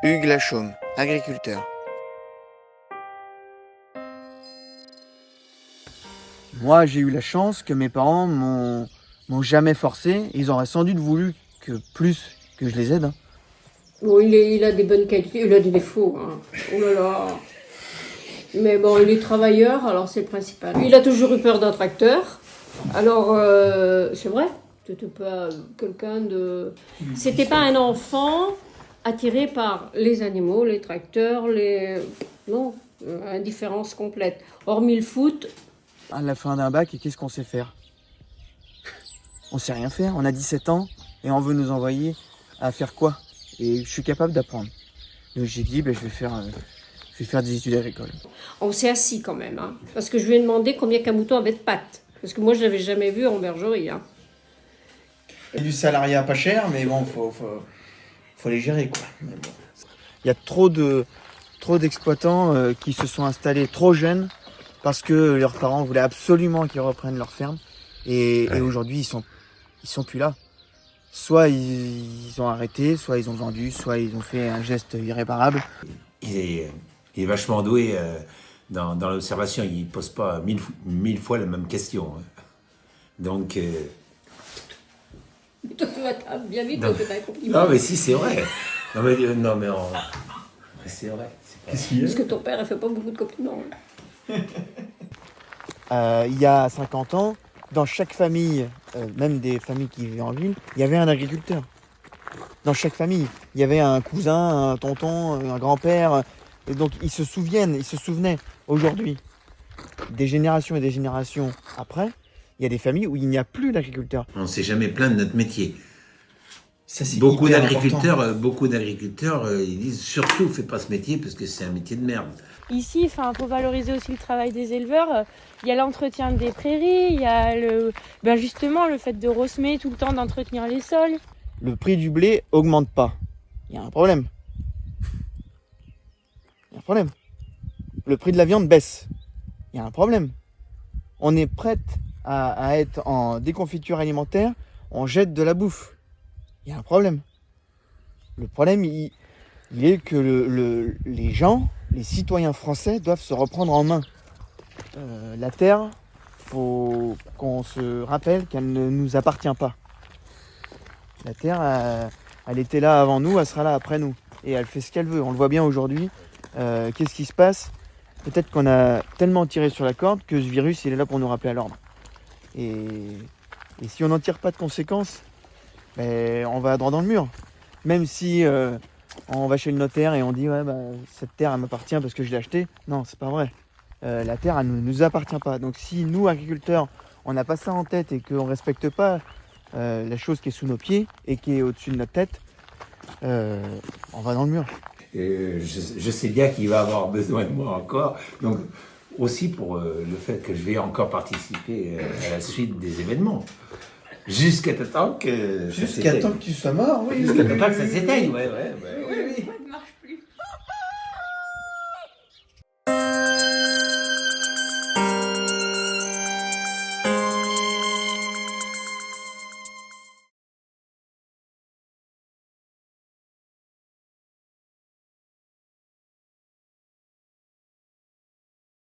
Hugues Lachaume, agriculteur. Moi, j'ai eu la chance que mes parents m'ont jamais forcé. Ils auraient sans doute voulu que je les aide. Bon, il a des bonnes qualités, il a des défauts. Hein. Oh là là. Mais bon, il est travailleur, alors c'est le principal. Il a toujours eu peur d'un tracteur. Alors, c'est vrai, c'était pas quelqu'un de... C'était pas un enfant attiré par les animaux, les tracteurs, Non, indifférence complète. Hormis le foot. À la fin d'un bac, et qu'est-ce qu'on sait faire? On sait rien faire, on a 17 ans et on veut nous envoyer à faire quoi? Et je suis capable d'apprendre. Donc j'ai dit, je vais faire des études agricoles. On s'est assis quand même, hein, parce que je lui ai demandé combien qu'un mouton avait de pattes. Parce que moi, je l'avais jamais vu en bergerie. Hein. Il y a du salariat pas cher, mais bon, faut les gérer, quoi. Mais bon. Il y a trop d'exploitants qui se sont installés trop jeunes parce que leurs parents voulaient absolument qu'ils reprennent leur ferme. Et aujourd'hui, ils sont plus là. Soit ils ont arrêté, soit ils ont vendu, soit ils ont fait un geste irréparable. Il est vachement doué dans l'observation. Il ne pose pas mille fois la même question. Donc... Toi, tu vas bien vite parce que t'as un compliment. Non, mais si, c'est vrai. C'est vrai. Qu'est-ce qu'il y a? Parce que ton père, il fait pas beaucoup de compliments. Il y a 50 ans, dans chaque famille, même des familles qui vivaient en ville, il y avait un agriculteur. Dans chaque famille, il y avait un cousin, un tonton, un grand-père. Et donc ils se souvenaient. Aujourd'hui, des générations et des générations après, il y a des familles où il n'y a plus d'agriculteurs. On ne s'est jamais plaint de notre métier. Ça, c'est Beaucoup hyper d'agriculteurs, ils disent surtout fais pas ce métier parce que c'est un métier de merde. Ici, faut valoriser aussi le travail des éleveurs. Il y a l'entretien des prairies, il y a justement le fait de rossemer tout le temps, d'entretenir les sols. Le prix du blé augmente pas. Il y a un problème. Le prix de la viande baisse. Il y a un problème. On est prête à être en déconfiture alimentaire, on jette de la bouffe. Il y a un problème. Le problème, il est que les gens, les citoyens français doivent se reprendre en main. La terre, faut qu'on se rappelle qu'elle ne nous appartient pas. La terre, elle était là avant nous, elle sera là après nous. Et elle fait ce qu'elle veut. On le voit bien aujourd'hui. Qu'est-ce qui se passe? Peut-être qu'on a tellement tiré sur la corde que ce virus, il est là pour nous rappeler à l'ordre. Et si on n'en tire pas de conséquences, on va droit dans le mur. Même si on va chez le notaire et on dit cette terre elle m'appartient parce que je l'ai achetée. Non, c'est pas vrai. La terre elle ne nous appartient pas. Donc si nous agriculteurs on n'a pas ça en tête et qu'on ne respecte pas la chose qui est sous nos pieds et qui est au-dessus de notre tête, on va dans le mur. Je sais bien qu'il va avoir besoin de moi encore. Donc aussi pour le fait que je vais encore participer à la suite des événements. Jusqu'à temps que tu sois mort, oui. Jusqu'à temps que ça s'éteigne, ouais.